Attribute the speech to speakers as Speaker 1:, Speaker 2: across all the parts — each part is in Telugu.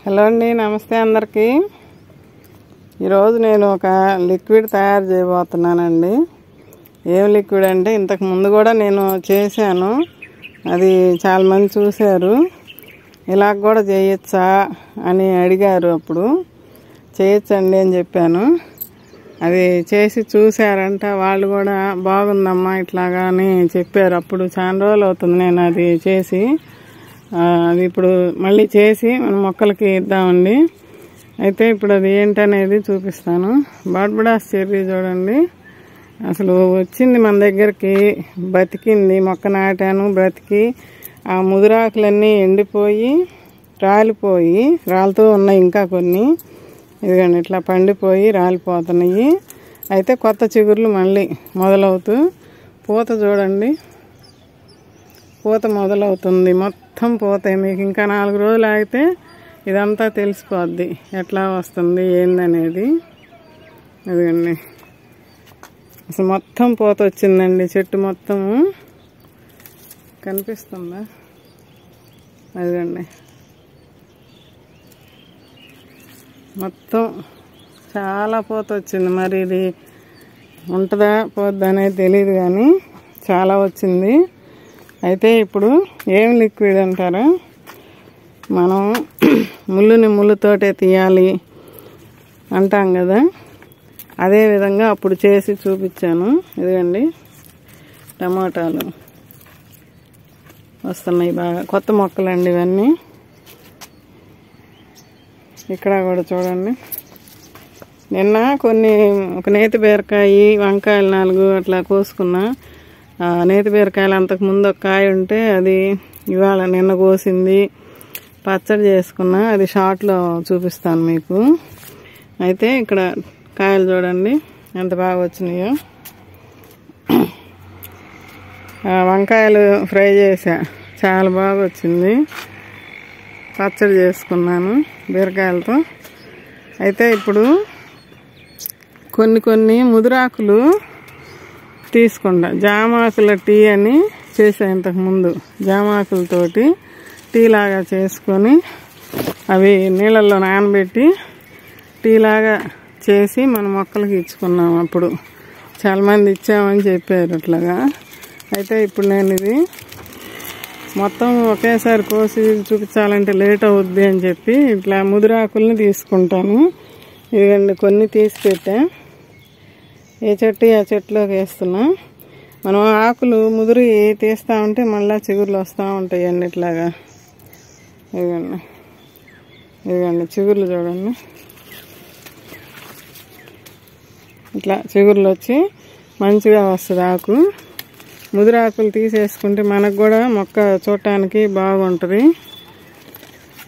Speaker 1: హలో అండి, నమస్తే అందరికీ. ఈరోజు నేను ఒక లిక్విడ్ తయారు చేయబోతున్నానండి. ఏం లిక్విడ్ అంటే ఇంతకు ముందు కూడా నేను చేశాను, అది చాలామంది చూశారు. ఇలాగ కూడా చేయొచ్చా అని అడిగారు. అప్పుడు చేయొచ్చండి అని చెప్పాను. అది చేసి చూశారంట, వాళ్ళు కూడా బాగుందమ్మా ఇట్లాగా అని చెప్పారు. అప్పుడు చాలా రోజులు అవుతుంది నేను అది చేసి. అది ఇప్పుడు మళ్ళీ చేసి మనం మొక్కలకి ఇద్దామండి. అయితే ఇప్పుడు అది ఏంటనేది చూపిస్తాను. బార్బడాస్ చెర్రీ చూడండి, అసలు వచ్చింది మన దగ్గరికి, బతికింది. మొక్క నాటాను, బ్రతికి ఆ ముదురాకులన్నీ ఎండిపోయి రాలిపోయి, రాలుతూ ఉన్నాయి ఇంకా కొన్ని. ఇదిగోండి ఇట్లా పండిపోయి రాలిపోతున్నాయి. అయితే కొత్త చిగుర్లు మళ్ళీ మొదలవుతూ, పూత చూడండి, పూత మొదలవుతుంది. మొత్తం పూత. మీకు ఇంకా 4 రోజులు ఆగితే ఇదంతా తెలిసిపోద్ది ఎట్లా వస్తుంది ఏందనేది. అదిగండి అసలు మొత్తం పూత వచ్చిందండి. చెట్టు మొత్తము కనిపిస్తుందా? అదిగండి మొత్తం చాలా పూత వచ్చింది. మరి ఇది ఉంటుందా పోద్దా అనేది తెలియదు, కానీ చాలా వచ్చింది. అయితే ఇప్పుడు ఏం లిక్విడ్ అంటారా, మనం ముళ్ళుని ముళ్ళుతోటే తీయాలి అంటాం కదా, అదేవిధంగా అప్పుడు చేసి చూపించాను. ఇదిగండి టమాటాలు వస్తున్నాయి బాగా, కొత్త మొక్కలండి ఇవన్నీ. ఇక్కడ కూడా చూడండి, నిన్న కొన్ని ఒక నేతి బీరకాయ, వంకాయలు 4 అట్లా కోసుకున్నా. నేతి బీరకాయలు అంతకుముందు ఒక కాయ ఉంటే అది ఇవాళ నిన్న కోసింది, పచ్చడి చేసుకున్నా. అది షార్ట్లో చూపిస్తాను మీకు. అయితే ఇక్కడ కాయలు చూడండి ఎంత బాగా వచ్చినాయో. వంకాయలు ఫ్రై చేసా, చాలా బాగా వచ్చింది. పచ్చడి చేసుకున్నాను బీరకాయలతో. అయితే ఇప్పుడు కొన్ని ముదురాకులు తీసుకుంటా. జామాకుల టీ అని చేసా ఇంతకుముందు. జామాకులతోటి టీ లాగా చేసుకొని అవి నీళ్ళల్లో నానబెట్టి టీ లాగా చేసి మన మొక్కలకి ఇచ్చుకున్నాం. అప్పుడు చాలామంది ఇచ్చామని చెప్పారు అట్లాగా. అయితే ఇప్పుడు నేను ఇది మొత్తం ఒకేసారి కోసి చూపించాలంటే లేట్ అవుద్ది అని చెప్పి ఇట్లా ముదురాకుల్ని తీసుకుంటాను. ఇదిగండి కొన్ని తీసి పెట్టా. ఏ చెట్టు ఆ చెట్టులోకి వేస్తున్నా. మనం ఆకులు ముదిరి తీస్తూ ఉంటే మళ్ళీ చిగుర్లు వస్తూ ఉంటాయి అండి ఇట్లాగా. ఇదిగండి చిగుర్లు చూడండి, ఇట్లా చిగుర్లు వచ్చి మంచిగా వస్తుంది ఆకు. ముదిరాకులు తీసేసుకుంటే మనకు కూడా మొక్క చూడటానికి బాగుంటుంది.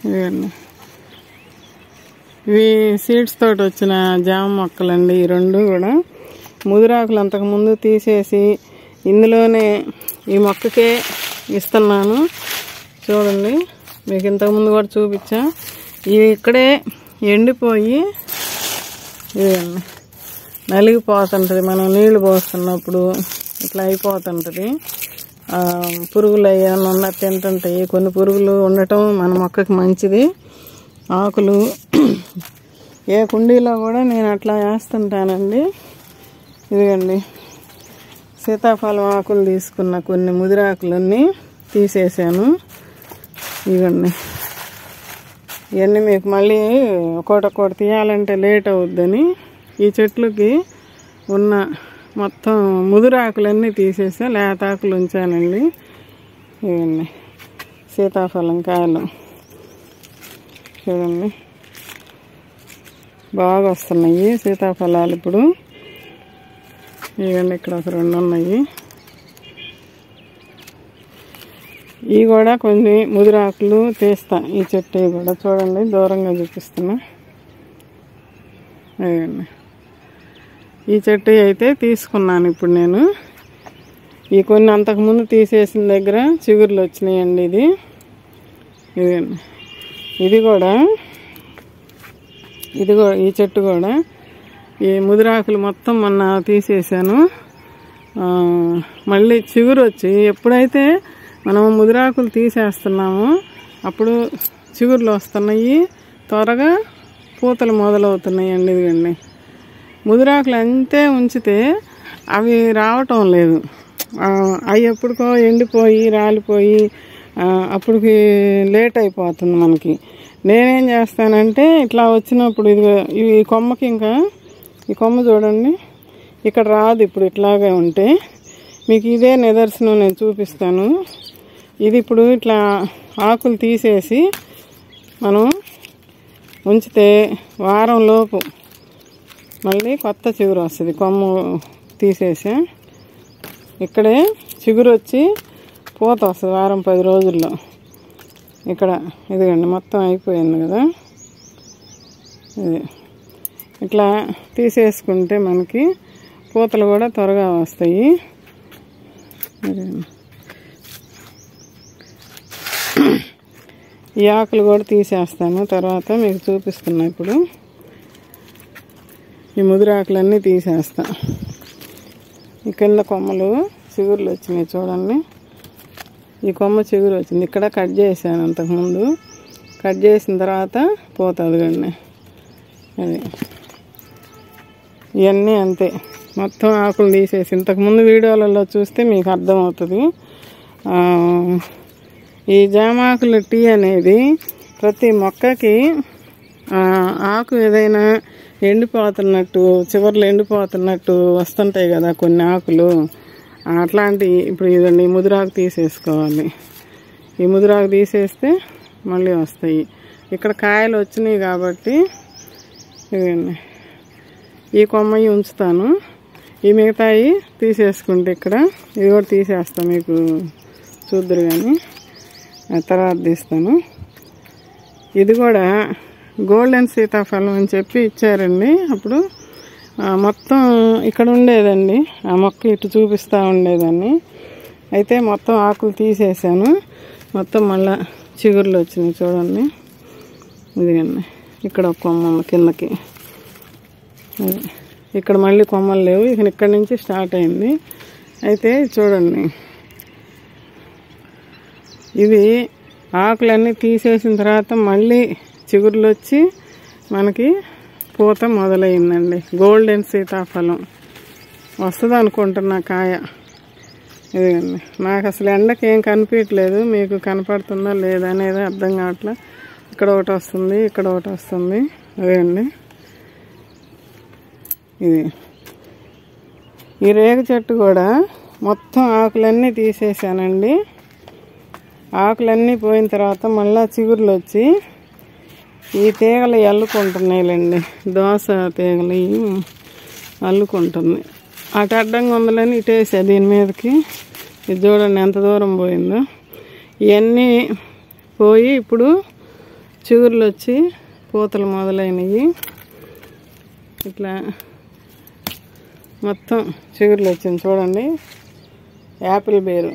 Speaker 1: ఇదిగండి ఇవి సీడ్స్ తోటి వచ్చిన జామ మొక్కలండి. ఈ 2 కూడా ముదిరాకులు అంతకుముందు తీసేసి ఇందులోనే ఈ మొక్కకే ఇస్తున్నాను. చూడండి, మీకు ఇంతకుముందు కూడా చూపించా. ఇవి ఇక్కడే ఎండిపోయి నలిగిపోతుంటుంది. మనం నీళ్లు పోస్తున్నప్పుడు ఇట్లా అయిపోతుంటుంది. పురుగులు ఏమైనా ఉన్న తింటుంటాయి. కొన్ని పురుగులు ఉండటం మన మొక్కకి మంచిది. ఆకులు ఏ కుండీలో కూడా నేను అట్లా వేస్తుంటానండి. ఇదిగండి సీతాఫలం ఆకులు తీసుకున్న కొన్ని ముదిరాకులన్నీ తీసేసాను. ఇదిగండి ఇవన్నీ మీకు మళ్ళీ ఒక్కొక్కటి తీయాలంటే లేట్ అవుద్దని ఈ చెట్లకి ఉన్న మొత్తం ముదిరాకులన్నీ తీసేసా, లేతాకులు ఉంచానండి. ఇవన్నీ సీతాఫలం కాయలు చూడండి బాగా వస్తున్నాయి సీతాఫలాలు ఇప్పుడు. ఇవన్నీ ఇక్కడ ఒక 2 ఉన్నాయి. ఇవి కూడా కొన్ని ముదిరాకులు తీస్తా. ఈ చెట్టు కూడా చూడండి, దూరంగా చూపిస్తున్నా. ఇవన్నీ ఈ చెట్టు అయితే తీసుకున్నాను ఇప్పుడు నేను. ఈ కొన్ని అంతకుముందు తీసేసిన దగ్గర చిగుర్లు వచ్చినాయండి. ఇది కూడా ఈ చెట్టు కూడా ఈ ముదిరాకులు మొత్తం మొన్న తీసేసాను. మళ్ళీ చిగురు వచ్చి ఎప్పుడైతే మనం ముదిరాకులు తీసేస్తున్నామో అప్పుడు చిగుర్లు వస్తున్నాయి, త్వరగా పూతలు మొదలవుతున్నాయండి. ఇదిగండి ముదిరాకులు అంతే ఉంచితే అవి రావటం లేదు. అవి ఎప్పుడుకో ఎండిపోయి రాలిపోయి అప్పటికి లేట్ అయిపోతుంది మనకి. నేనేం చేస్తానంటే ఇట్లా వచ్చినప్పుడు ఇవి కొమ్మకి ఇంకా ఈ కొమ్మ చూడండి ఇక్కడ రాదు. ఇప్పుడు ఇట్లాగే ఉంటే మీకు ఇదే నిదర్శనం నేను చూపిస్తాను. ఇది ఇప్పుడు ఇట్లా ఆకులు తీసేసి మనం ఉంచితే వారం లోపు మళ్ళీ కొత్త చిగురు వస్తుంది. కొమ్మ తీసేసి ఇక్కడే చిగురు వచ్చి పూత వస్తుంది వారం 10 రోజుల్లో. ఇక్కడ ఇదిగండి మొత్తం అయిపోయింది కదా. ఇది ఇట్లా తీసేసుకుంటే మనకి పూతలు కూడా త్వరగా వస్తాయి. ఈ ఆకులు కూడా తీసేస్తాను, తర్వాత మీకు చూపిస్తున్నా. ఇప్పుడు ఈ ముదిరాకులన్నీ తీసేస్తా. ఈ కింద కొమ్మలు చిగురులు వచ్చినాయి చూడండి. ఈ కొమ్మ చిగురు వచ్చింది, ఇక్కడ కట్ చేశాను అంతకుముందు. కట్ చేసిన తర్వాత పోతుంది కండి. అది ఇవన్నీ అంతే, మొత్తం ఆకులు తీసేసి ఇంతకుముందు వీడియోలలో చూస్తే మీకు అర్థమవుతుంది. ఈ జామాకుల టీ అనేది ప్రతి మొక్కకి ఆకు ఏదైనా ఎండిపోతున్నట్టు చివర్లు ఎండిపోతున్నట్టు వస్తుంటాయి కదా కొన్ని ఆకులు, అట్లాంటి. ఇప్పుడు ఇదండి ఈ ముదిరాకు తీసేసుకోవాలి. ఈ ముదిరాకు తీసేస్తే మళ్ళీ వస్తాయి. ఇక్కడ కాయలు వచ్చినాయి కాబట్టి ఇదండి ఈ కొమ్మయి ఉంచుతాను. ఈ మిగతాయి తీసేసుకుంటే ఇక్కడ ఇది కూడా తీసేస్తాను, మీకు చూద్దరు కానీ తర్వాత తీస్తాను. ఇది కూడా గోల్డెన్ సీతాఫలం అని చెప్పి ఇచ్చారండి. అప్పుడు మొత్తం ఇక్కడ ఉండేదండి, ఆ మొక్క ఇటు చూపిస్తూ ఉండేదాన్ని. అయితే మొత్తం ఆకులు తీసేసాను, మొత్తం మళ్ళా చిగుర్లు వచ్చినాయి చూడండి. ఇదిగండి ఇక్కడ ఒక కొమ్మ కిందకి, ఇక్కడ మళ్ళీ కొమ్మలు లేవు. ఇక్కడ నుంచి స్టార్ట్ అయింది. అయితే చూడండి ఇది ఆకులన్నీ తీసేసిన తర్వాత మళ్ళీ చిగుర్లు వచ్చి మనకి పూత మొదలైందండి. గోల్డెన్ సీతాఫలం వస్తుంది అనుకుంటున్నా కాయ. ఇదిగండి నాకు అసలు ఎండకి ఏం కనిపించట్లేదు, మీకు కనపడుతుందా లేదా అనేది అర్థం కావట్లే. ఇక్కడ ఒకటి వస్తుంది, ఇక్కడ ఒకటి వస్తుంది. అదేండి ఇది ఈ రేగు చెట్టు కూడా మొత్తం ఆకులన్నీ తీసేసానండి. ఆకులన్నీ పోయిన తర్వాత మళ్ళీ చిగుర్లు వచ్చి ఈ తీగలు అల్లుకుంటున్నాయిలేండి, దోస తీగలు అల్లుకుంటుంది. అటు అడ్డంగా ఉందని ఇటేసా దీని మీదకి. ఇది చూడండి ఎంత దూరం పోయిందో. ఇవన్నీ పోయి ఇప్పుడు చిగుర్లు వచ్చి పూతలు మొదలైనవి. ఇట్లా మొత్తం చిగుర్లు వచ్చింది చూడండి. యాపిల్ బేరు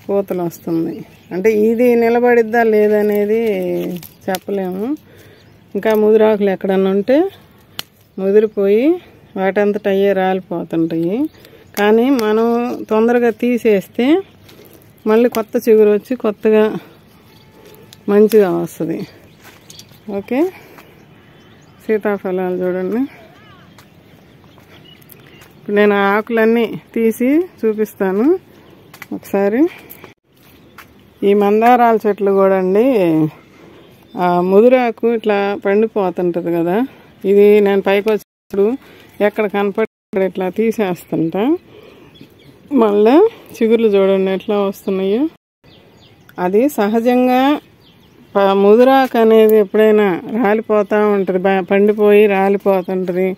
Speaker 1: పూతలు వస్తుంది. అంటే ఇది నిలబడిద్దా లేదనేది చెప్పలేము. ఇంకా ముదిరాకులు ఎక్కడన్నా ఉంటే ముదిరిపోయి వాటంతట అయ్యే రాలిపోతుంటాయి. కానీ మనం తొందరగా తీసేస్తే మళ్ళీ కొత్త చిగురు వచ్చి కొత్తగా మంచిగా వస్తుంది. ఓకే, సీతాఫలాలు చూడండి. ఇప్పుడు నేను ఆకులన్నీ తీసి చూపిస్తాను ఒకసారి. ఈ మందారాల చెట్లు కూడా అండి ముదిరాకు ఇట్లా పండిపోతుంటుంది కదా. ఇది నేను పైకి వచ్చినప్పుడు ఎక్కడ కనపడి ఇట్లా తీసేస్తుంటా. మళ్ళీ చిగుర్లు చూడండి ఎట్లా వస్తున్నాయో. అది సహజంగా ముదిరాకు అనేది ఎప్పుడైనా రాలిపోతూ ఉంటుంది, పండిపోయి రాలిపోతుంటుంది.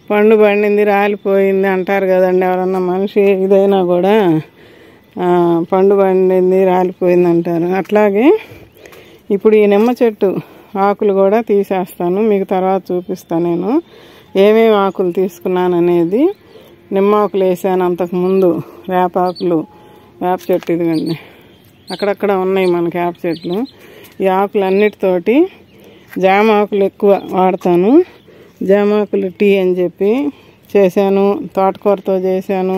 Speaker 1: పండు పండింది రాలిపోయింది అంటారు కదండి ఎవరన్నా మనిషి. ఇదైనా కూడా పండు పండింది రాలిపోయింది అంటారు. అట్లాగే ఇప్పుడు ఈ నిమ్మ చెట్టు ఆకులు కూడా తీసేస్తాను, మీకు తర్వాత చూపిస్తాను నేను ఏమేమి ఆకులు తీసుకున్నాను అనేది. నిమ్మ ఆకులు వేసాను అంతకుముందు, వేపాకులు, వేప చెట్టు ఇదిగండి అక్కడక్కడ ఉన్నాయి మనకి వేప చెట్లు. ఈ ఆకులు అన్నిటితోటి జామ ఆకులు ఎక్కువ వాడతాను. జామాకులు టీ అని చెప్పి చేశాను, తోటకూరతో చేశాను.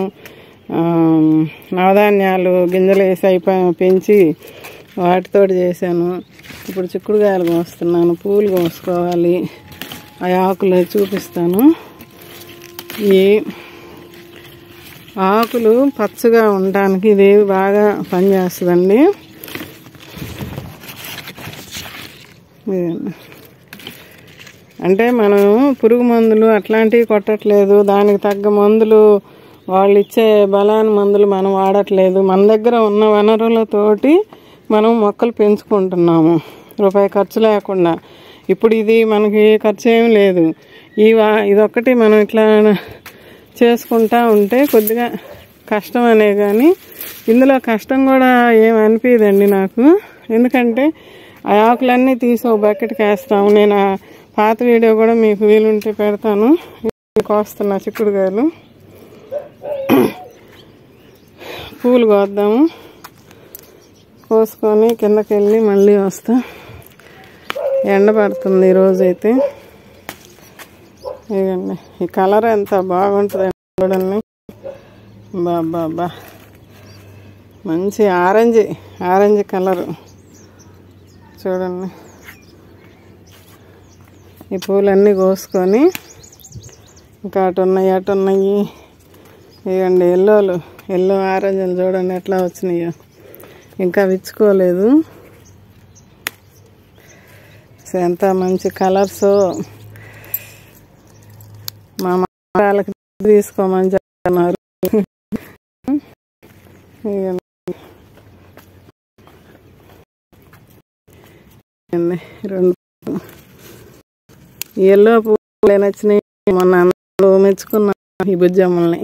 Speaker 1: నవధాన్యాలు గింజలు వేసి పెంచి వాటితో చేశాను. ఇప్పుడు చిక్కుడుకాయలు కోస్తున్నాను, పూలు కోసుకోవాలి. ఆ ఆకులు చూపిస్తాను. ఈ ఆకులు పచ్చగా ఉండడానికి ఇది బాగా పనిచేస్తుందండి. అంటే మనం పురుగు మందులు అట్లాంటివి కొట్టట్లేదు, దానికి తగ్గ మందులు వాళ్ళు ఇచ్చే బలాన్ని మందులు మనం వాడట్లేదు. మన దగ్గర ఉన్న వనరులతోటి మనం మొక్కలు పెంచుకుంటున్నాము రూపాయి ఖర్చు లేకుండా. ఇప్పుడు ఇది మనకి ఖర్చు ఏమి లేదు. ఇదొక్కటి మనం ఇట్లా చేసుకుంటా ఉంటే కొద్దిగా కష్టం అనే కానీ ఇందులో కష్టం కూడా ఏమి అనిపించదండి నాకు. ఎందుకంటే ఆ ఆకులన్నీ తీసి ఒక బకెట్కి వేస్తాము. నేను ఆ పాత వీడియో కూడా మీకు వీలుంటే పెడతాను. కోస్తున్నా చిక్కుడుకాయలు. పూలు కోద్దాము, కోసుకొని కిందకి వెళ్ళి మళ్ళీ వస్తా. ఎండ పడుతుంది ఈరోజైతే. ఇదండి ఈ కలర్ ఎంత బాగుంటుంది చూడండి. బాబా మంచి ఆరెంజ్ కలరు చూడండి. ఈ పూలన్నీ కోసుకొని ఇంకా అటు ఉన్నాయి. ఇవ్వండి ఎల్లో ఆరెంజ్లు చూడండి ఎట్లా వచ్చినాయో. ఇంకా విచ్చుకోలేదు. ఎంత మంచి కలర్స్. మా వాళ్ళకి తీసుకోమని చెప్తున్నారు. రెండు ఎల్లో పూలు నచ్చినాయి. మొన్న అందరూ మెచ్చుకున్నా ఈ బుజ్జమ్మల్ని.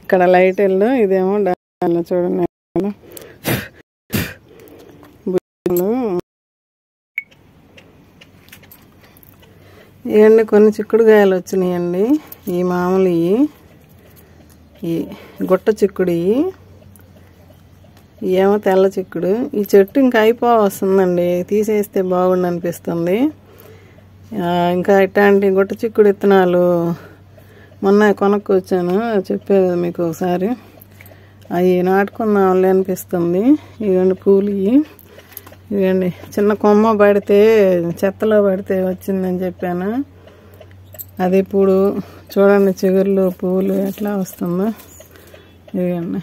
Speaker 1: ఇక్కడ లైట్ ఎల్లో, ఇదేమో డాల్లో చూడండి. బుజ్జమ్మలు ఇవన్నీ కొన్ని చిక్కుడుకాయలు వచ్చినాయండి. ఈ మామూలు ఈ గుట్ట చిక్కుడు, ఏమో తెల్ల చిక్కుడు. ఈ చెట్టు ఇంకా అయిపోవస్తుందండి, తీసేస్తే బాగుండు అనిపిస్తుంది. ఇంకా ఇట్లాంటి గుట్ట చిక్కుడు విత్తనాలు మొన్న కొనుక్కొచ్చాను, చెప్పేది మీకు ఒకసారి. అవి నాటుకుందాంలే అనిపిస్తుంది. ఇవ్వండి పూలు. ఇవ్వండి చిన్న కొమ్మ పడితే చెత్తలో పడితే వచ్చిందని చెప్పాను. అది ఇప్పుడు చూడండి చిగుర్లు పూలు ఎట్లా వస్తుందో. ఇవ్వండి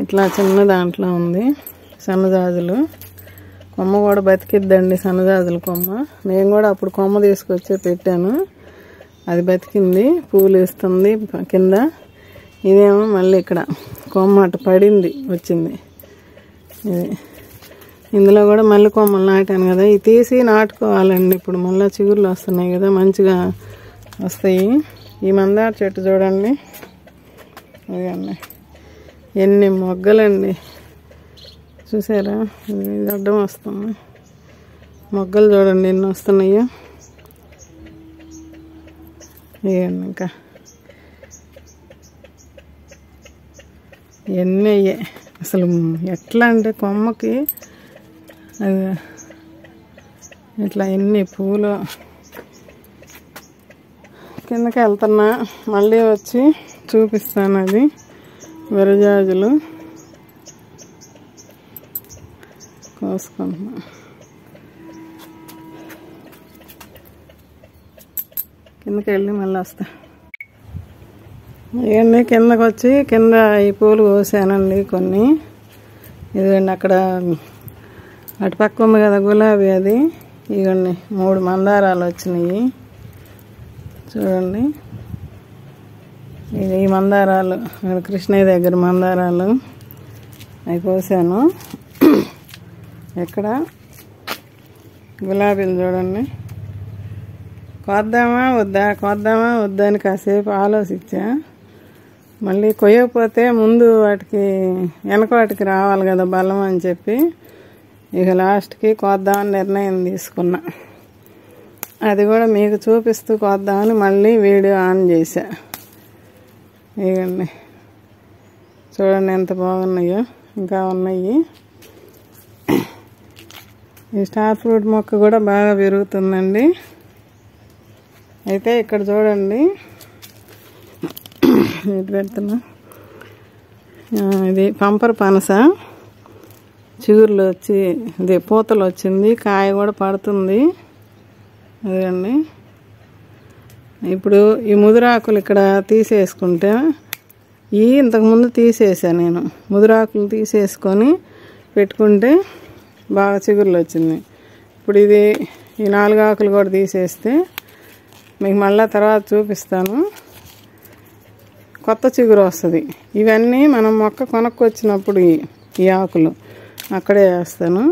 Speaker 1: ఇట్లా చిన్న దాంట్లో ఉంది. సన్నజాజులు కొమ్మ కూడా బతికిద్దండి. సన్నజాజుల కొమ్మ నేను కూడా అప్పుడు కొమ్మ తీసుకొచ్చే పెట్టాను. అది బతికింది, పూలు ఇస్తుంది కింద. ఇదేమో మళ్ళీ ఇక్కడ కొమ్మ అటు పడింది, వచ్చింది. ఇది ఇందులో కూడా మళ్ళీ కొమ్మలు నాటాను కదా, ఇవి తీసి నాటుకోవాలండి. ఇప్పుడు మళ్ళీ చిగుర్లు వస్తున్నాయి కదా, మంచిగా వస్తాయి. ఈ మందార చెట్టు చూడండి. ఇదండి ఎన్ని మొగ్గలండి, చూసారా? ఇది అడ్డం వస్తుంది. మొగ్గలు చూడండి ఎన్ని వస్తున్నాయో. ఇవ్వండి ఇంకా ఎన్ని అయ్యాయి. అసలు ఎట్లా అంటే కొమ్మకి అది ఇట్లా ఎన్ని పూలు. కిందకి వెళ్తున్నా, మళ్ళీ వచ్చి చూపిస్తాను. అది విరజాజులు కోసుకుంటున్నా. కిందకి వెళ్ళి మళ్ళీ వస్తా. ఇవన్నీ కిందకు వచ్చి కింద ఈ పూలు కోసానండి కొన్ని. ఇదిగోండి అక్కడ అటుపక్క ఉంది కదా గులాబీ, అది. ఇవన్నీ 3 మందారాలు వచ్చినాయి చూడండి. ఈ మందారాలు కృష్ణయ్య దగ్గర మందారాలు అవి కోసాను. ఎక్కడ గులాబీలు చూడండి. కోద్దామా వద్దా అని కాసేపు ఆలోచించా. మళ్ళీ కొయ్యకపోతే ముందు వెనక వాటికి రావాలి కదా బలం అని చెప్పి ఇక లాస్ట్కి కోద్దామని నిర్ణయం తీసుకున్నా. అది కూడా మీకు చూపిస్తూ కోద్దామని మళ్ళీ వీడియో ఆన్ చేశా. ఇవన్నీ చూడండి ఎంత బాగున్నాయో. ఇంకా ఉన్నాయి. ఈ స్టార్ ఫ్రూట్ మొక్క కూడా బాగా పెరుగుతుందండి. అయితే ఇక్కడ చూడండి, ఇది పెడుతున్నా. ఇది పంపర పనస చిగురులు వచ్చి అదే పూతలు వచ్చింది, కాయ కూడా పడుతుంది. అదండి ఇప్పుడు ఈ ముదురాకులు ఇక్కడ తీసేసుకుంటే, ఇంతకుముందు తీసేసాను నేను. ముదురాకులు తీసేసుకొని పెట్టుకుంటే బాగా చిగురులు వచ్చింది. ఇప్పుడు ఇది ఈ 4 ఆకులు కూడా తీసేస్తే మీకు మళ్ళీ తర్వాత చూపిస్తాను. కొత్త చిగురు వస్తుంది. ఇవన్నీ మనం మొక్క కొనుక్కొచ్చినప్పుడు ఈ ఆకులు అక్కడే వేస్తాను.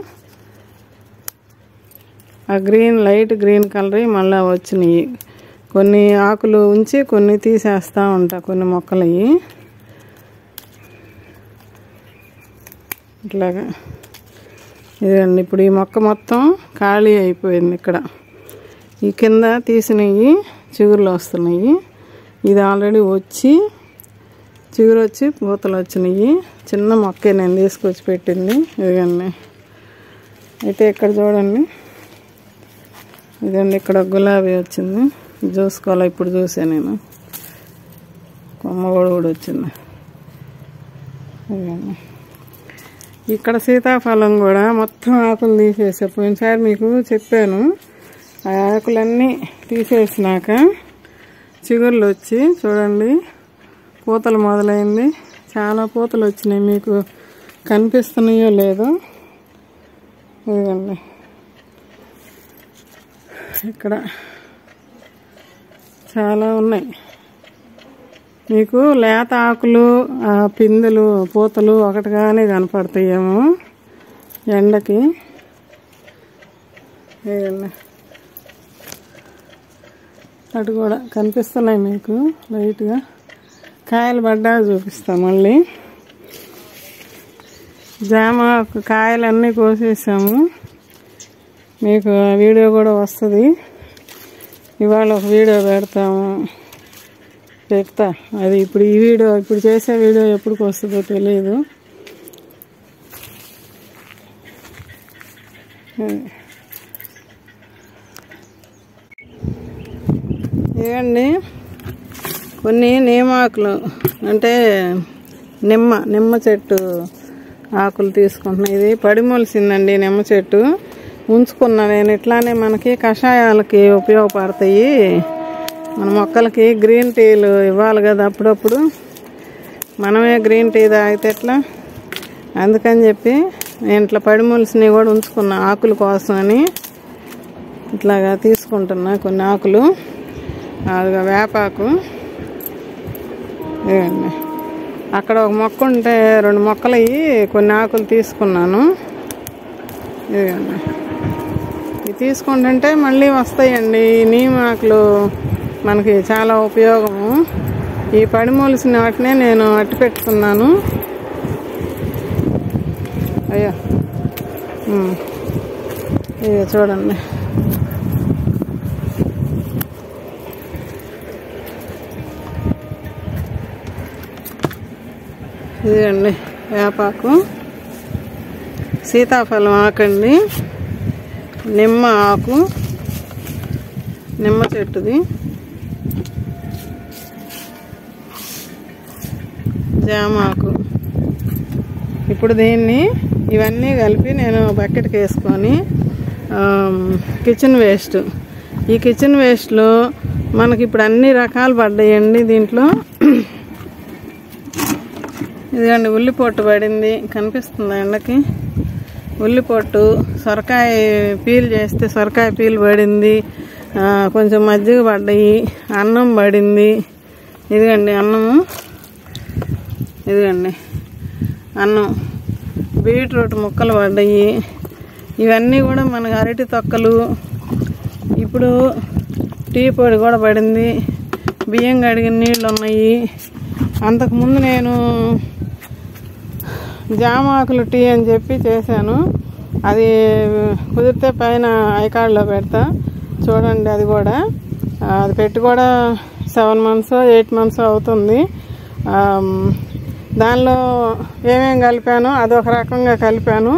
Speaker 1: ఆ లైట్ గ్రీన్ కలర్ మళ్ళీ వచ్చినాయి. కొన్ని ఆకులు ఉంచి కొన్ని తీసేస్తూ ఉంటా, కొన్ని మొక్కలు ఇట్లాగా. ఇదండి ఇప్పుడు ఈ మొక్క మొత్తం ఖాళీ అయిపోయింది. ఇక్కడ ఈ కింద తీసినవి చిగురులు వస్తున్నాయి. ఇది ఆల్రెడీ వచ్చి చిగురు వచ్చి పూతలు వచ్చినాయి. చిన్న మొక్కే నేను తీసుకొచ్చి పెట్టింది. ఇదిగండి. అయితే ఇక్కడ చూడండి, ఇదండి ఇక్కడ గులాబీ వచ్చింది. చూసుకోవాలి, ఇప్పుడు చూసా నేను. కొమ్మ కూడా వచ్చింది. ఇదిగండి. ఇక్కడ సీతాఫలం కూడా మొత్తం ఆకులు తీసేసా. పోయినసారి మీకు చెప్పాను. ఆ ఆకులన్నీ తీసేసినాక చిగుర్లు వచ్చి చూడండి పూతలు మొదలైంది. చాలా పూతలు వచ్చినాయి. మీకు కనిపిస్తున్నాయో లేదో. ఇదిగండి ఇక్కడ చాలా ఉన్నాయి. మీకు లేత ఆకులు, పిందెలు, పూతలు ఒకటిగానే కనపడతాయేమో ఎండకి. అటు కూడా కనిపిస్తున్నాయి మీకు లైట్గా. కాయలు పడ్డా చూపిస్తాం మళ్ళీ. జామ కాయలన్నీ కోసేసాము. మీకు వీడియో కూడా వస్తుంది. ఇవాళ ఒక వీడియో పెడతాము, చెప్తా. అది ఇప్పుడు ఈ వీడియో ఇప్పుడు చేసే వీడియో ఎప్పటికి వస్తుందో తెలియదు. ఇవ్వండి కొన్ని నీమాకులు, అంటే నిమ్మ చెట్టు ఆకులు తీసుకుంటున్నాను. ఇది పడిమొలిసిందండి నిమ్మ చెట్టు. ఉంచుకున్నా నేను. ఇట్లానే మనకి కషాయాలకి ఉపయోగపడతాయి. మన మొక్కలకి గ్రీన్ టీలు ఇవ్వాలి కదా అప్పుడప్పుడు. మనమే గ్రీన్ టీ తాగితే ఎట్లా, అందుకని చెప్పి నేను ఇట్లా పడిమొలిసినవి కూడా ఉంచుకున్నా ఆకుల కోసం అని. ఇట్లాగా తీసుకుంటున్నా కొన్ని ఆకులు. అదిగా వేపాకు. ఇవ్వండి అక్కడ ఒక మొక్క ఉంటే 2 మొక్కలు కొన్ని ఆకులు తీసుకున్నాను. ఇదిగండి ఇవి తీసుకుంటుంటే మళ్ళీ వస్తాయండి. ఈ నీమ్ ఆకులు మనకి చాలా ఉపయోగము. ఈ పడిమొలిసిన వాటినే నేను అట్టి పెట్టుకున్నాను. అయ్యో ఇక చూడండి. ఇదండి వేపాకు, సీతాఫలం ఆకండి, నిమ్మ ఆకు, నిమ్మ చెట్టుది, జామ ఆకు. ఇప్పుడు ఇవన్నీ కలిపి నేను బకెట్కి వేసుకొని కిచెన్ వేస్ట్. ఈ కిచెన్ వేస్ట్లో మనకి ఇప్పుడు అన్ని రకాలు పడ్డాయండి. దీంట్లో ఇదిగండి ఉల్లిపొట్టు పడింది, కనిపిస్తుందా ఎండకి? ఉల్లిపొట్టు, సొరకాయ పీల్ చేస్తే సొరకాయ పీల్ పడింది, కొంచెం మజ్జిగ పడ్డాయి, అన్నం పడింది. ఇదిగండి అన్నము, ఇదిగండి అన్నం, బీట్రూట్ ముక్కలు పడ్డాయి. ఇవన్నీ కూడా మనకు అరటి తొక్కలు. ఇప్పుడు టీ పొడి కూడా పడింది, బియ్యం కడిగిన నీళ్ళు ఉన్నాయి. అంతకుముందు నేను జామ ఆకులు టీ అని చెప్పి చేశాను. అది కుదిరితే పైన ఐకార్డ్లో పెడతా చూడండి. అది కూడా అది పెట్టి కూడా 7 months 8 months అవుతుంది. దానిలో ఏమేమి కలిపానో అదొక రకంగా కలిపాను.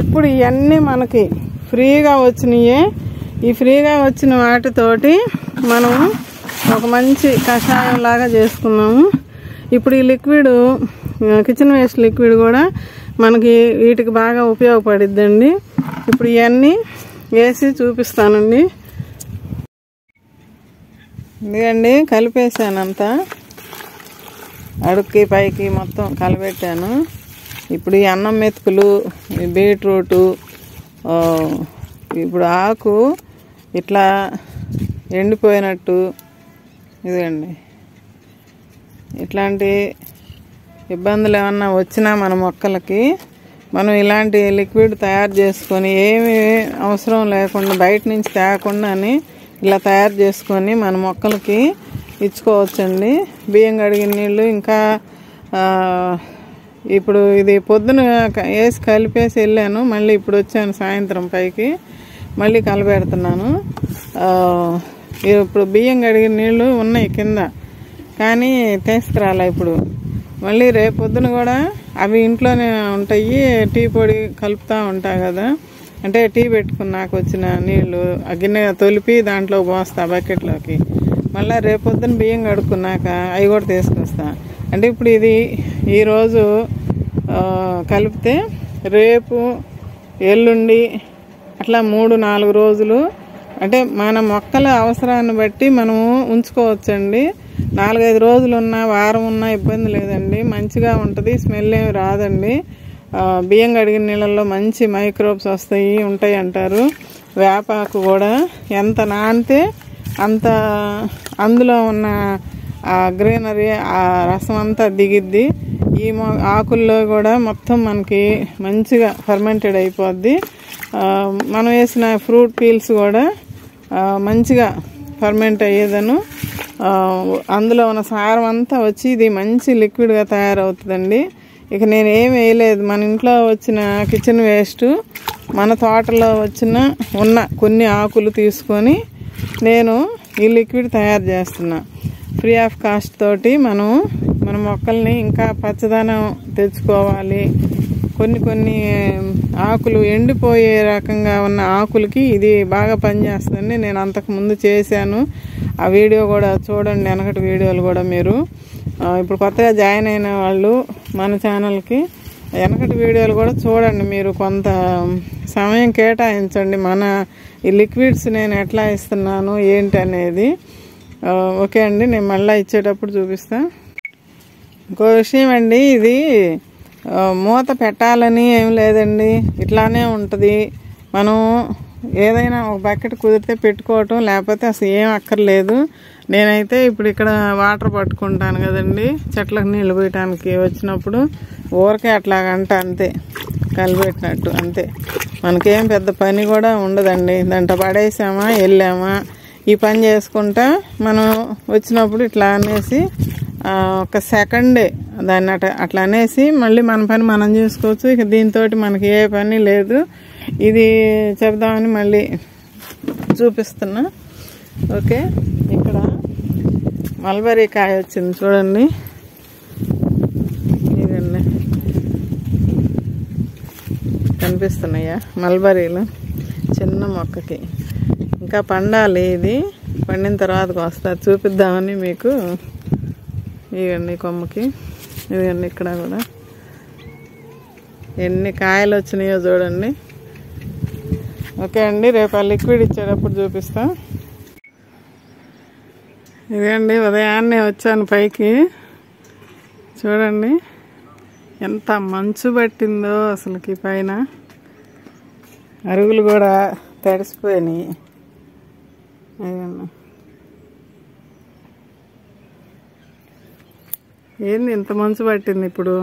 Speaker 1: ఇప్పుడు ఇవన్నీ మనకి ఫ్రీగా వచ్చినాయే. ఈ ఫ్రీగా వచ్చిన వాటితోటి మనం ఒక మంచి కషాయం లాగా చేసుకున్నాము. ఇప్పుడు ఈ లిక్విడ్, కిచెన్ వేస్ట్ లిక్విడ్ కూడా మనకి వీటికి బాగా ఉపయోగపడిద్దండి. ఇప్పుడు ఇవన్నీ వేసి చూపిస్తానండి. ఇదిగండి కలిపేసానంతా, అడుక్కి పైకి మొత్తం కలిపెట్టాను. ఇప్పుడు ఈ అన్నం మెతుకులు, ఈ బీట్రూటు, ఇప్పుడు ఆకు ఇట్లా ఎండిపోయినట్టు, ఇదిగండి ఇట్లాంటి ఇబ్బందులు ఏమన్నా వచ్చినా మన మొక్కలకి మనం ఇలాంటి లిక్విడ్ తయారు చేసుకొని ఏమి అవసరం లేకుండా బయట నుంచి తేకుండాని ఇలా తయారు చేసుకొని మన మొక్కలకి ఇచ్చుకోవచ్చండి. బియ్యం కడిగిన నీళ్ళు. ఇంకా ఇప్పుడు ఇది పొద్దున వేసి కలిపేసి వెళ్ళాను, మళ్ళీ ఇప్పుడు వచ్చాను సాయంత్రం పైకి మళ్ళీ కలిపెడుతున్నాను. ఇప్పుడు బియ్యం కడిగిన నీళ్ళు ఉన్నాయి కింద, కానీ తీసుకురాలే. ఇప్పుడు మళ్ళీ రేపు పొద్దున కూడా అవి ఇంట్లోనే ఉంటాయి. టీ పొడి కలుపుతూ ఉంటా కదా, అంటే టీ పెట్టుకున్నాక వచ్చిన నీళ్ళు ఆ గిన్నె తొలిపి దాంట్లో పోస్తా బకెట్లోకి. మళ్ళీ రేపు పొద్దున బియ్యం కడుక్కున్నాక అవి కూడా తీసుకొస్తా. అంటే ఇప్పుడు ఇది ఈరోజు కలిపితే రేపు ఎల్లుండి అట్లా 3-4 రోజులు, అంటే మన మొక్కల అవసరాన్ని బట్టి మనము ఉంచుకోవచ్చండి. 4-5 రోజులు ఉన్నా వారం ఉన్నా ఇబ్బంది లేదండి, మంచిగా ఉంటుంది, స్మెల్ ఏమి రాదండి. బియ్యం కడిగిన నీళ్ళల్లో మంచి మైక్రోబ్స్ ఉంటాయి అంటారు. వేపాకు కూడా ఎంత నానితే అంత అందులో ఉన్న ఆ గ్రీనరీ ఆ రసం అంతా దిగిద్ది. ఈ ఆకుల్లో కూడా మొత్తం మనకి మంచిగా ఫర్మెంటెడ్ అయిపోద్ది. మనం వేసిన ఫ్రూట్ పీల్స్ కూడా మంచిగా ఫర్మెంట్ అయ్యేదను, అందులో ఉన్న సారం అంతా వచ్చి ఇది మంచి లిక్విడ్గా తయారవుతుందండి. ఇక నేను ఏం వేయలేదు, మన ఇంట్లో వచ్చిన కిచెన్ వేస్ట్, మన తోటలో ఉన్న కొన్ని ఆకులు తీసుకొని నేను ఈ లిక్విడ్ తయారు చేస్తున్నా. ఫ్రీ ఆఫ్ కాస్ట్ తోటి మన మొక్కల్ని ఇంకా పచ్చదనం తెచ్చుకోవాలి. కొన్ని ఆకులు ఎండిపోయే రకంగా ఉన్న ఆకులకి ఇది బాగా పనిచేస్తుందండి. నేను అంతకుముందు చేశాను, ఆ వీడియో కూడా చూడండి, వెనకటి వీడియోలు కూడా. మీరు ఇప్పుడు కొత్తగా జాయిన్ అయిన వాళ్ళు మన ఛానల్కి వెనకటి వీడియోలు కూడా చూడండి. మీరు కొంత సమయం కేటాయించండి, మన ఈ లిక్విడ్స్ నేను ఎట్లా ఇస్తున్నాను ఏంటి అనేది. ఓకే అండి, నేను మళ్ళీ ఇచ్చేటప్పుడు చూపిస్తా. ఇంకో విషయం అండి, ఇది మూత పెట్టాలని ఏం లేదండి, ఇట్లానే ఉంటుంది. మనం ఏదైనా ఒక బకెట్ కుదిరితే పెట్టుకోవటం, లేకపోతే అసలు ఏం అక్కర్లేదు. నేనైతే ఇప్పుడు ఇక్కడ వాటర్ పట్టుకుంటాను కదండి, చెట్లకు నీళ్ళు పోయటానికి వచ్చినప్పుడు ఊరికే అట్లాగంట, అంతే కలిపెట్టినట్టు అంతే. మనకేం పెద్ద పని కూడా ఉండదండి. దాంట్లో పడేసామా వెళ్ళామా ఈ పని చేసుకుంటా మనం వచ్చినప్పుడు ఇట్లా అనేసి ఒక సెకండే దాన్ని అట్లా అనేసి మళ్ళీ మన పని మనం చేసుకోవచ్చు. ఇక దీంతో మనకి ఏ పని లేదు. ఇది చెప్దామని మళ్ళీ చూపిస్తున్నా. ఓకే, ఇక్కడ మల్బరీ కాయ వచ్చింది చూడండి, ఇదండి కనిపిస్తున్నాయా మల్బరీలు, చిన్న మొక్కకి ఇంకా పండాలి. ఇది పండిన తర్వాతకు వస్తారు, చూపిద్దామని మీకు. ఇవన్నీ కొమ్మకి, ఇవన్నీ ఇక్కడ కూడా ఎన్ని కాయలు వచ్చినాయో చూడండి. ఓకే అండి, రేపు ఆ లిక్విడ్ ఇచ్చేటప్పుడు చూపిస్తా. ఇదండి ఉదయాన్నే వచ్చాను పైకి, చూడండి ఎంత మంచు పట్టిందో అసలుకి. పైన అరుగులు కూడా తడిసిపోయినాయి. ఏంది ఇంత మంచు పట్టింది ఇప్పుడు?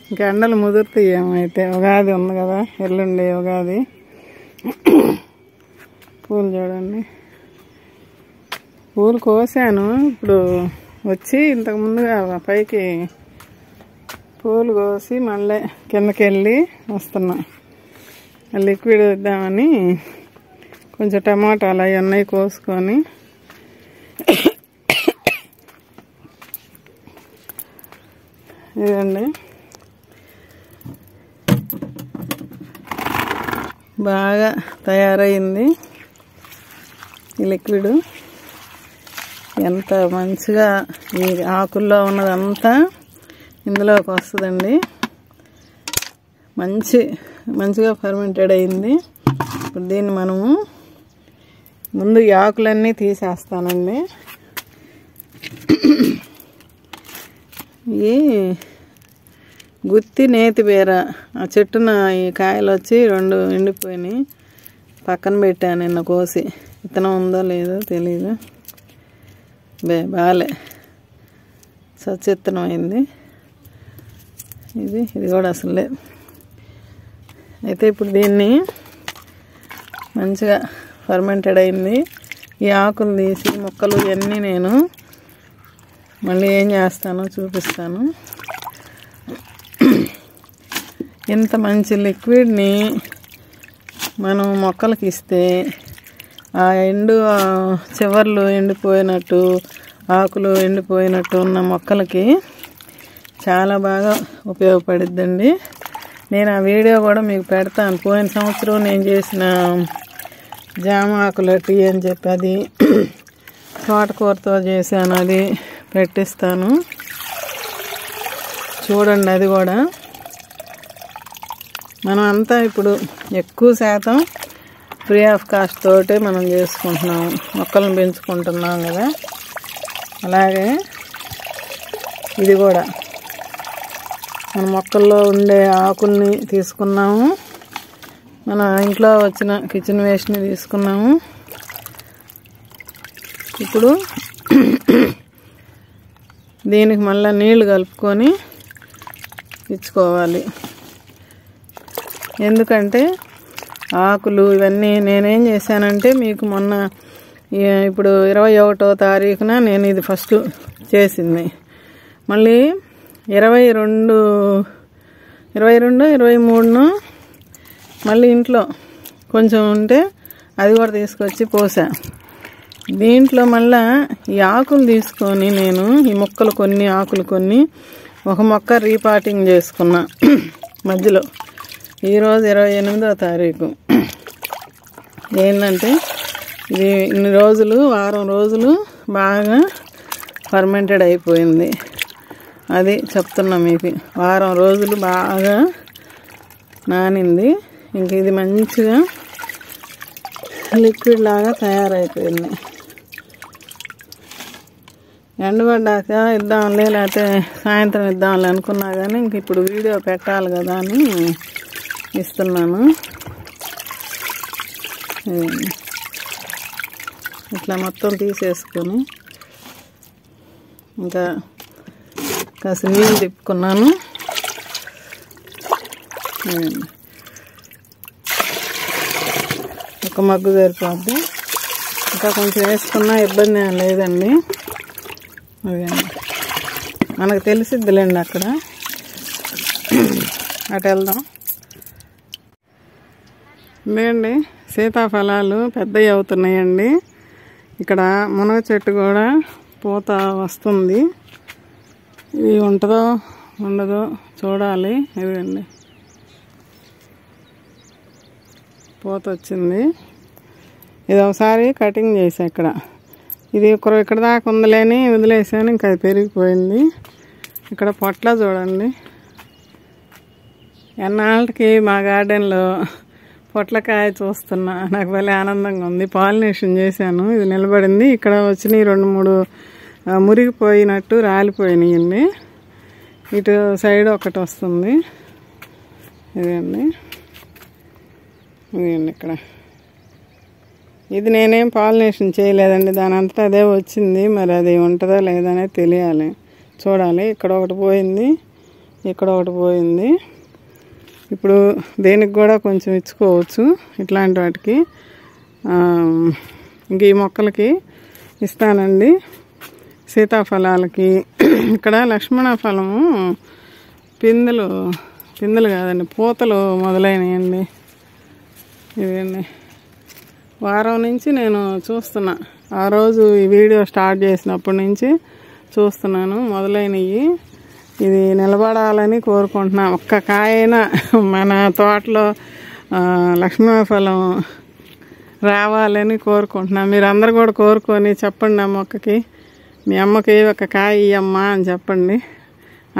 Speaker 1: ఇంకా ఎండలు ముదురుతాయి ఏమైతే. ఉగాది ఉంది కదా, ఎల్లుండి ఉగాది. పూలు చూడండి, పూలు కోసాను ఇప్పుడు వచ్చి. ఇంతకు ముందుగా పైకి పూలు కోసి మళ్ళీ కిందకి వెళ్ళి వస్తున్నా. లిక్విడ్ ఇద్దామని కొంచెం టమాటాలు అవి ఉన్నాయి కోసుకొని. ఇదండి బాగా తయారైంది ఈ లిక్విడ్. ఎంత మంచిగా ఈ ఆకుల్లో ఉన్నదంతా ఇందులోకి వస్తుందండి. మంచిగా ఫర్మెంటెడ్ అయింది. ఇప్పుడు దీన్ని మనము ముందు ఈ ఆకులన్నీ తీసేస్తానండి. ఈ గుత్తి నేతి బీర ఆ చెట్టున ఈ కాయలు వచ్చి 2 ఎండిపోయినాయి. పక్కన పెట్టాను నిన్న కోసి. విత్తనం ఉందో లేదో తెలీదు. బాలే సత్యత్తనం అయింది. ఇది కూడా అసలు లేదు. అయితే ఇప్పుడు దీన్ని మంచిగా ఫర్మెంటెడ్ అయింది. ఈ ఆకులు తీసి మొక్కలు ఇవన్నీ నేను మళ్ళీ ఏం చేస్తానో చూపిస్తాను. ఇంత మంచి లిక్విడ్ని మనం మొక్కలకి ఇస్తే ఆ చివర్లు ఎండిపోయినట్టు, ఆకులు ఎండిపోయినట్టు ఉన్న మొక్కలకి చాలా బాగా ఉపయోగపడుద్దండి. నేను ఆ వీడియో కూడా మీకు పెడతాను. పోయిన సంవత్సరం నేను చేసిన జామ ఆకుల టీ అని చెప్పి అది తోటకూరతో చేశాను, అది పెట్టిస్తాను చూడండి. అది కూడా మనం అంతా ఇప్పుడు ఎక్కువ శాతం ఫ్రీ ఆఫ్ కాస్ట్ తోటే మనం చేసుకుంటున్నాం, మొక్కలను పెంచుకుంటున్నాం కదా. అలాగే ఇది కూడా మన మొక్కల్లో ఉండే ఆకుల్ని తీసుకున్నాము, మన ఇంట్లో వచ్చిన కిచెన్ వేస్ట్ని తీసుకున్నాము. ఇప్పుడు దీనికి మళ్ళీ నీళ్లు కలుపుకొని ఇచ్చుకోవాలి. ఎందుకంటే ఆకులు ఇవన్నీ నేనేం చేశానంటే మీకు మొన్న ఇప్పుడు 21వ తారీఖున నేను ఇది ఫస్ట్ చేసింది. మళ్ళీ 22, 23ను మళ్ళీ ఇంట్లో కొంచెం ఉంటే అది కూడా తీసుకొచ్చి పోసా. దీంట్లో మళ్ళా ఈ ఆకులు తీసుకొని నేను ఈ మొక్కలు కొన్ని ఆకులు కొన్ని ఒక మొక్క రీపాటింగ్ చేసుకున్నా మధ్యలో. ఈరోజు 28వ తారీఖు. ఏంటంటే ఇది ఇన్ని రోజులు, వారం రోజులు బాగా ఫర్మెంటెడ్ అయిపోయింది. అది చెప్తున్నా మీకు. వారం రోజులు బాగా నానింది. ఇంక ఇది మంచిగా లిక్విడ్ లాగా తయారైపోయింది. ఎండబడ్డాక ఇద్దాంలే, లేకపోతే సాయంత్రం ఇద్దాంలే అనుకున్నా కానీ ఇంక ఇప్పుడు వీడియో పెట్టాలి కదా అని ఇస్తున్నాను. ఇట్లా మొత్తం తీసేసుకొని ఇంకా కాస్త నీళ్ళు తిప్పుకున్నాను. ఒక మగ్గు సరిపోద్ది. ఇంకా కొంచెం వేసుకున్నా ఇబ్బంది ఏం లేదండి. మనకు తెలిసిద్దిలేండి అక్కడ. అటు వెళ్దాం. ఇదేండి సీతాఫలాలు పెద్దవి అవుతున్నాయండి. ఇక్కడ మునగ చెట్టు కూడా పూత వస్తుంది. ఇది ఉంటుందో ఉండదో చూడాలి. ఇదండి పూత వచ్చింది. ఇది ఒకసారి కటింగ్ చేసా. ఇది ఇక్కడ దాకా ఉందిలేని వదిలేసాను. ఇంకా అది పెరిగిపోయింది. ఇక్కడ పొట్ల చూడండి. ఎన్నాళ్ళకి మా గార్డెన్లో పొట్లకాయ చూస్తున్నా. నాకు భలే ఆనందంగా ఉంది. పాలినేషన్ చేశాను. ఇది నిలబడింది. ఇక్కడ వచ్చినాయి 2-3 మురిగిపోయినట్టు రాలిపోయినాయండి. ఇటు సైడ్ ఒకటి వస్తుంది. ఇదండి ఇక్కడ. ఇది నేనేం పాలినేషన్ చేయలేదండి. దాని అంతా అదే వచ్చింది. మరి అది ఉంటుందా లేదా అనేది తెలియాలి, చూడాలి. ఇక్కడ ఒకటి పోయింది, ఇక్కడ ఒకటి పోయింది. ఇప్పుడు దేనికి కూడా కొంచెం ఇచ్చుకోవచ్చు ఇట్లాంటి వాటికి. ఇంక ఈ మొక్కలకి ఇస్తానండి, సీతాఫలాలకి. ఇక్కడ లక్ష్మణ ఫలము పిందెలు కాదండి, పూతలు మొదలైనయండి. ఇదండి వారం నుంచి నేను చూస్తున్నా. ఆ రోజు ఈ వీడియో స్టార్ట్ చేసినప్పటి నుంచి చూస్తున్నాను, మొదలైనవి. ఇది నిలబడాలని కోరుకుంటున్నా. ఒక్క కాయైనా మన తోటలో లక్ష్మణ ఫలం రావాలని కోరుకుంటున్నా. మీరు అందరు కూడా కోరుకొని చెప్పండి. ఆ మొక్కకి, మీ అమ్మకి ఒక కాయ ఇయ్యమ్మా అని చెప్పండి.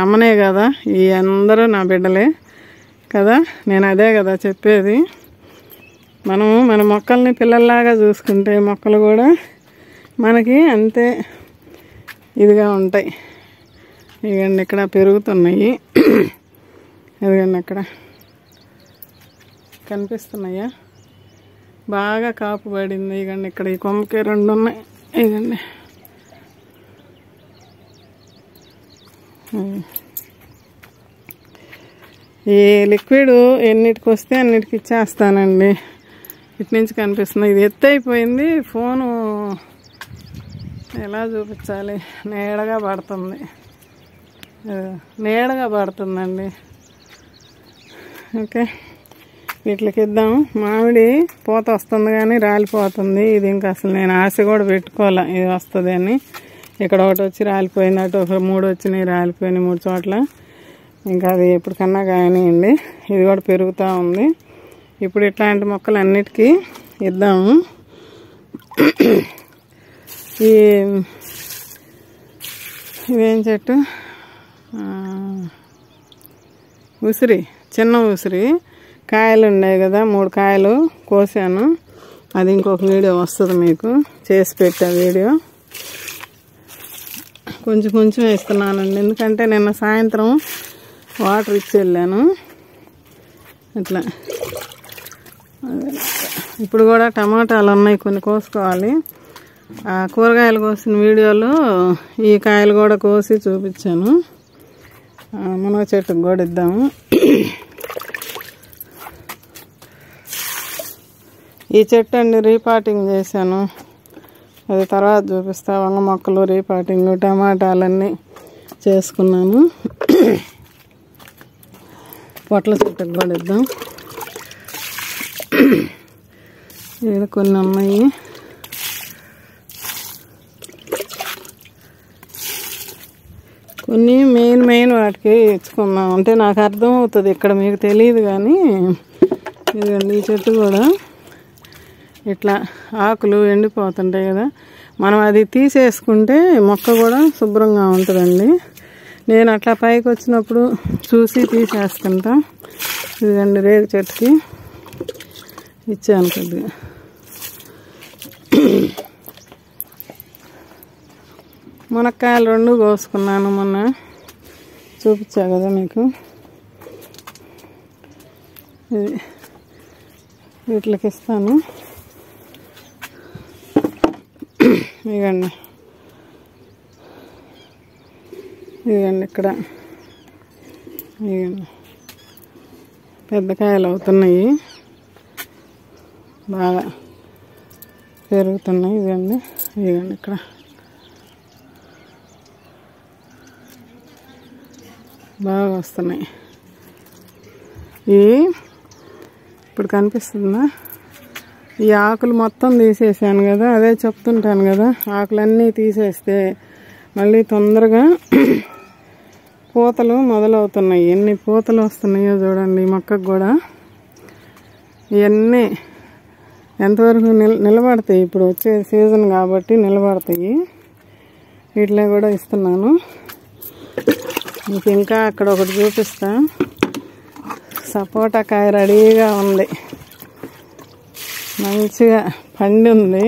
Speaker 1: అమ్మనే కదా, ఈ అందరూ నా బిడ్డలే కదా. నేను అదే కదా చెప్పేది. మనం మన మొక్కల్ని పిల్లల్లాగా చూసుకుంటే మొక్కలు కూడా మనకి అంతే ఇదిగా ఉంటాయి. ఇదిగండి ఇక్కడ పెరుగుతున్నాయి. ఇదిగండి అక్కడ కనిపిస్తున్నాయా, బాగా కాపు పడింది. ఇదిగండి ఇక్కడ ఈ కొమ్మకి 2 ఉన్నాయి. ఇదిగండి ఈ లిక్విడ్ ఎన్నిటికి వస్తే అన్నిటికి ఇచ్చేస్తానండి. ఇటు నుంచి కనిపిస్తుంది. ఇది ఎత్తు అయిపోయింది. ఫోను ఎలా చూపించాలి, నీడగా పడుతుంది, నీడగా పడుతుందండి. ఓకే, వీటికి ఇద్దాం. మామిడి పూత వస్తుంది కానీ రాలిపోతుంది. ఇది ఇంకా అసలు నేను ఆశ కూడా పెట్టుకోవాలి ఇది వస్తుంది అని. ఇక్కడ ఒకటి వచ్చి రాలిపోయింది, అటు ఒక 3 వచ్చినాయి రాలిపోయినాయి 3 చోట్ల. ఇంకా అది ఎప్పటికన్నా కానివ్వండి. ఇది కూడా పెరుగుతూ ఉంది. ఇప్పుడు ఇట్లాంటి మొక్కలు అన్నిటికీ ఇద్దాము. ఇదేం చెట్టు, ఉసిరి, చిన్న ఉసిరి కాయలు ఉన్నాయి కదా, 3 కాయలు కోసాను. అది ఇంకొక వీడియో వస్తుంది మీకు, చేసి పెట్టా వీడియో. కొంచెం కొంచెం వేస్తున్నానండి, ఎందుకంటే నిన్న సాయంత్రం వాటర్ ఇచ్చి వెళ్ళాను ఇట్లా. ఇప్పుడు కూడా టమాటాలు ఉన్నాయి, కొన్ని కోసుకోవాలి. ఆ కూరగాయలు కోసిన వీడియోలో ఈ కాయలు కూడా కోసి చూపించాను. మునగ చెట్టుకు కూడా ఇద్దాము. ఈ చెట్టు అండి రీపాటింగ్ చేశాను, అది తర్వాత చూపిస్తా. వంగ మొక్కలు రీపాటింగ్, టమాటాలన్నీ చేసుకున్నాను. పొట్ల చెట్టుకు కూడా ఇద్దాం. ఇక్కడ కొన్ని ఉన్నాయి. కొన్ని మెయిన్ వాటికి ఇచ్చుకున్నాం, అంటే నాకు అర్థం అవుతుంది, ఇక్కడ మీకు తెలియదు కానీ. ఇదిగండి ఈ చెట్టు కూడా ఇట్లా ఆకులు ఎండిపోతుంటాయి కదా, మనం అది తీసేసుకుంటే మొక్క కూడా శుభ్రంగా ఉంటుందండి. నేను అట్లా పైకి వచ్చినప్పుడు చూసి తీసేసుకుంటా. ఇదిగండి రేగు చెట్టుకి ఇచ్చాను కొద్దిగా. మునక్కాయలు 2 కోసుకున్నాను, మొన్న చూపించా కదా మీకు. ఇది వీటికి ఇస్తాను. ఇదిగండి ఇదిగండి ఇక్కడ ఇదిగండి పెద్ద కాయలు అవుతున్నాయి, బాగా పెరుగుతున్నాయి. ఇదిగండి ఇదిగండి ఇక్కడ బాగా వస్తున్నాయి. ఇప్పుడు కనిపిస్తుందా, ఈ ఆకులు మొత్తం తీసేసాను కదా, అదే చెప్తుంటాను కదా, ఆకులన్నీ తీసేస్తే మళ్ళీ తొందరగా పూతలు మొదలవుతున్నాయి. ఎన్ని పూతలు వస్తున్నాయో చూడండి ఈ మొక్కకు కూడా. ఇవన్నీ ఎంతవరకు నిలబడతాయి, ఇప్పుడు వచ్చే సీజన్ కాబట్టి నిలబడతాయి. వీటిలో కూడా ఇస్తున్నాను మీకు. ఇంకా అక్కడ ఒకటి చూపిస్తా, సపోటా కాయ రెడీగా ఉంది, మంచిగా పండి ఉంది.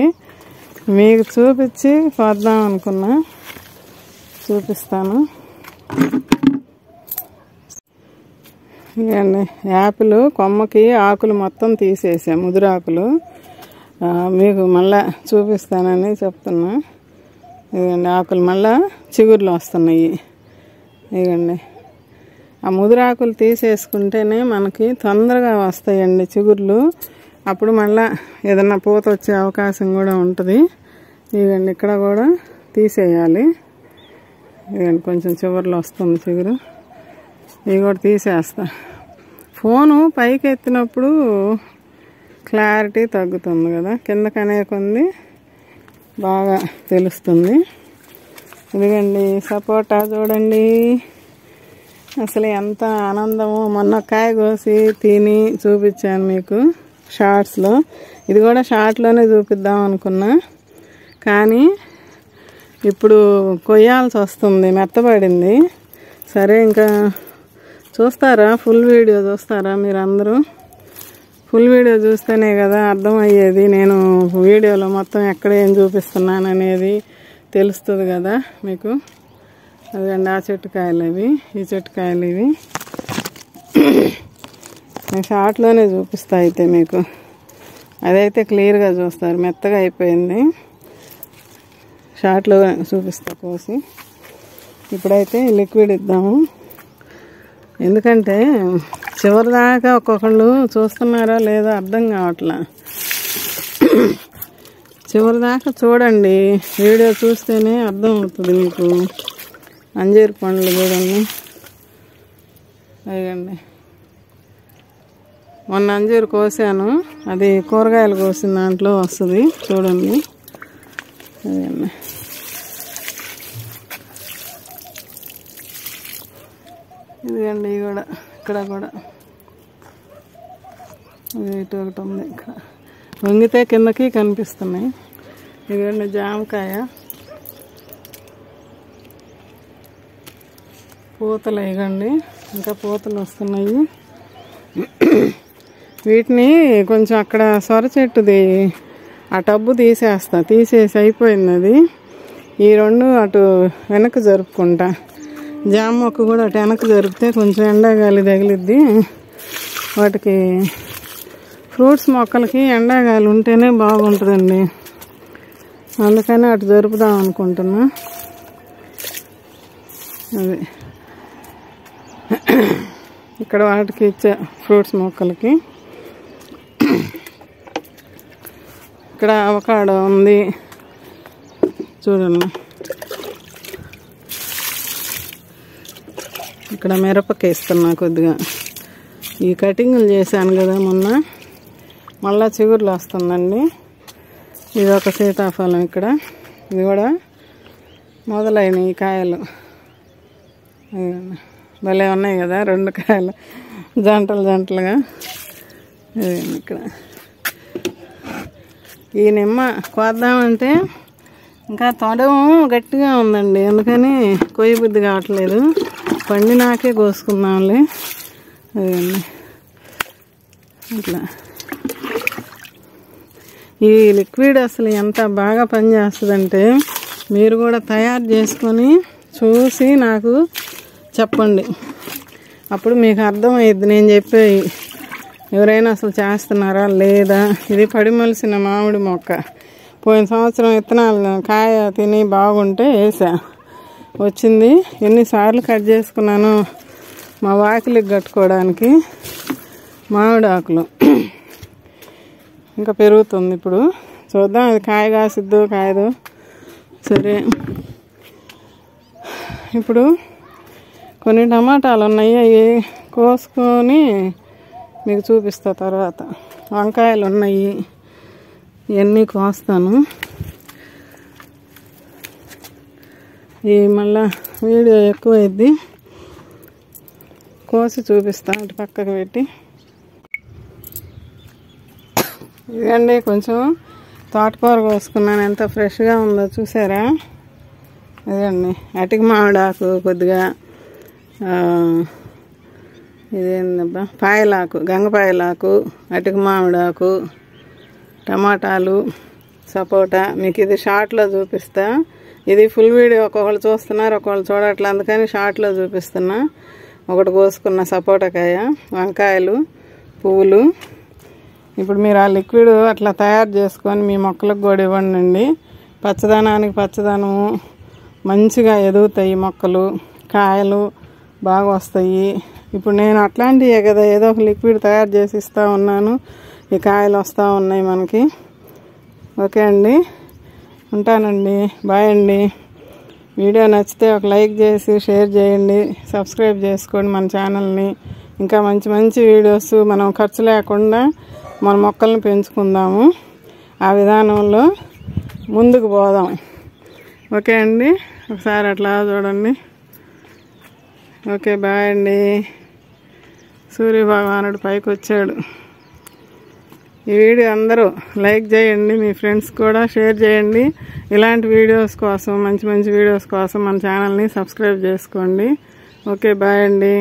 Speaker 1: మీకు చూపించి పోద్దాం అనుకున్నా, చూపిస్తాను. ఇదండి యాపిల్ కొమ్మకి ఆకులు మొత్తం తీసేసా, ముదురాకులు. మీకు మళ్ళా చూపిస్తానని చెప్తున్నా. ఇదిగండి ఆకులు మళ్ళా చిగుర్లు వస్తున్నాయి. ఇదిగండి ఆ ముదురాకులు తీసేసుకుంటేనే మనకి తొందరగా వస్తాయండి చిగుర్లు. అప్పుడు మళ్ళా ఏదన్నా పూత వచ్చే అవకాశం కూడా ఉంటుంది. ఇదిగండి ఇక్కడ కూడా తీసేయాలి. ఇదిగండి కొంచెం చివర్లో వస్తుంది చిగురు, ఇవి కూడా తీసేస్తా. ఫోను పైకి ఎత్తినప్పుడు క్లారిటీ తగ్గుతుంది కదా, కిందకనే కొంది బాగా తెలుస్తుంది. ఇదిగండి సపోటా చూడండి, అసలు ఎంత ఆనందమో. మొన్న కాయ కోసి తిని చూపించాను మీకు షార్ట్స్లో. ఇది కూడా షార్ట్లోనే చూపిద్దాం అనుకున్నా, కానీ ఇప్పుడు కొయ్యాల్సి వస్తుంది, మెత్తబడింది. సరే, ఇంకా చూస్తారా? ఫుల్ వీడియో చూస్తారా మీరందరూ? ఫుల్ వీడియో చూస్తేనే కదా అర్థమయ్యేది. నేను వీడియోలో మొత్తం ఎక్కడ ఏం చూపిస్తున్నాను అనేది తెలుస్తుంది కదా మీకు. అదండి ఆ చెట్టు కాయలు ఇవి, ఈ చెట్టు కాయలు ఇవి. నేను షార్ట్లోనే చూపిస్తా అయితే మీకు. అదైతే క్లియర్గా చూస్తారు. మెత్తగా అయిపోయింది, షార్ట్లో చూపిస్తా కోసి. ఇప్పుడైతే లిక్విడ్ ఇద్దాము. ఎందుకంటే చివరిదాకా ఒక్కొక్కళ్ళు చూస్తున్నారా లేదా అర్థం కావట్లా. చివరిదాకా చూడండి, వీడియో చూస్తేనే అర్థం అవుతుంది మీకు. అంజీరు పండ్లు చూడండి, అయ్యండి. మొన్న అంజీరు కోసాను, అది కూరగాయలు కోసిన దాంట్లో వస్తుంది చూడండి. అదండి, ఇదిగండి. ఇవి కూడా ఇక్కడ కూడా ఇటు ఒకటి ఉంది. ఇక్కడ వంగితే కిందకి కనిపిస్తున్నాయి. ఇదిగండి జామకాయ, పూతలు ఇవ్వండి, ఇంకా పూతలు వస్తున్నాయి. వీటిని కొంచెం అక్కడ సొర చెట్టుది ఆ టబ్బు తీసేసి అయిపోయింది అది. ఈ రెండు అటు వెనక్కి జరుపుకుంటా. జామ మొక్క కూడా అటు వెనక్కి జరిపితే కొంచెం ఎండాగాలి తగిలిద్ది. వాటికి ఫ్రూట్స్ మొక్కలకి ఎండాగాలి ఉంటేనే బాగుంటుందండి. అందుకని అటు జరుపుదాం అనుకుంటున్నా. అది ఇక్కడ వాటికి ఇచ్చే ఫ్రూట్స్ మొక్కలకి. ఇక్కడ అవకాడో ఉంది చూడండి. ఇక్కడ మిరపకాయ ఇస్తున్నా కొద్దిగా. ఈ కటింగ్లు చేశాను కదా మొన్న, మళ్ళా చిగుర్లు వస్తుందండి. ఇది ఒక సీతాఫలం. ఇక్కడ ఇది కూడా మొదలైనవి ఈ కాయలు. భలే ఉన్నాయి కదా, రెండు కాయలు జంటలుగా. ఇక్కడ ఈ నిమ్మ కోద్దామంటే ఇంకా తొడము గట్టిగా ఉందండి, అందుకని కొయ్య బుద్ధి కావట్లేదు. పండినాకే కోసుకుందాంలే. అదండి ఇట్లా. ఈ లిక్విడ్ అసలు ఎంత బాగా పనిచేస్తుందంటే మీరు కూడా తయారు చేసుకొని చూసి నాకు చెప్పండి. అప్పుడు మీకు అర్థమయ్యిద్ది నేను చెప్పేవి. ఎవరైనా అసలు చేస్తున్నారా లేదా. ఇది పడిమలిసిన మామిడి మొక్క. పోయిన సంవత్సరం విత్తనాలు కాయ తిని బాగుంటే వేసా, వచ్చింది. ఎన్నిసార్లు కట్ చేసుకున్నాను మా వాకిలికి కట్టుకోవడానికి. మామిడి ఆకులు ఇంకా పెరుగుతుంది. ఇప్పుడు చూద్దాం అది కాయ కాసిద్దో కాయదో. సరే, ఇప్పుడు కొన్ని టమాటాలు ఉన్నాయి, అవి కోసుకొని మీకు చూపిస్తా తర్వాత. వంకాయలు ఉన్నాయి, ఇవన్నీ కోస్తాను. ఈ మళ్ళా వీడియో ఎక్కువైద్ది, కోసి చూపిస్తా అటు పక్కకు పెట్టి. ఇదండి కొంచెం తోటకూర కోసుకున్నాను, ఎంత ఫ్రెష్గా ఉందో చూసారా. ఇదండి అటికి మామిడాకు, కొద్దిగా ఇదేందబ్బా పాయలాకు, గంగపాయలాకు, అటికి మామిడాకు, టమాటాలు, సపోటా. మీకు ఇది షార్ట్లో చూపిస్తా. ఇది ఫుల్ వీడియో ఒక్కొక్కళ్ళు చూస్తున్నారు, ఒక్కొక్కళ్ళు చూడట్లే, అందుకని షార్ట్లో చూపిస్తున్నా. ఒకటి కోసుకున్న సపోటాకాయ, వంకాయలు, పువ్వులు. ఇప్పుడు మీరు ఆ లిక్విడ్ అట్లా తయారు చేసుకొని మీ మొక్కలకు కూడా ఇవ్వండి. పచ్చదనానికి పచ్చదనము, మంచిగా ఎదుగుతాయి మొక్కలు, కాయలు బాగా వస్తాయి. ఇప్పుడు నేను అట్లాంటివే కదా ఏదో ఒక లిక్విడ్ తయారు చేసి ఇస్తూ ఉన్నాను. ఈ కాయలు వస్తూ ఉన్నాయి మనకి. ఓకే అండి, ఉంటానండి. బాయ్ అండి. వీడియో నచ్చితే ఒక లైక్ చేసి షేర్ చేయండి, సబ్స్క్రైబ్ చేసుకోండి మన ఛానల్ని. ఇంకా మంచి మంచి వీడియోస్ మనం ఖర్చు లేకుండా మన మొక్కల్ని పెంచుకుందాము. ఆ విధానంలో ముందుకు పోదాం. ఓకే అండి, ఒకసారి అట్లా చూడండి. ఓకే, బాయ్ అండి. సూర్యభగవానుడు పైకి వచ్చాడు. ఈ వీడియో అందరూ లైక్ చేయండి, మీ ఫ్రెండ్స్ కూడా షేర్ చేయండి. ఇలాంటి వీడియోస్ కోసం, మంచి మంచి వీడియోస్ కోసం మన ఛానల్ని సబ్స్క్రైబ్ చేసుకోండి. ఓకే బాయ్ అండి.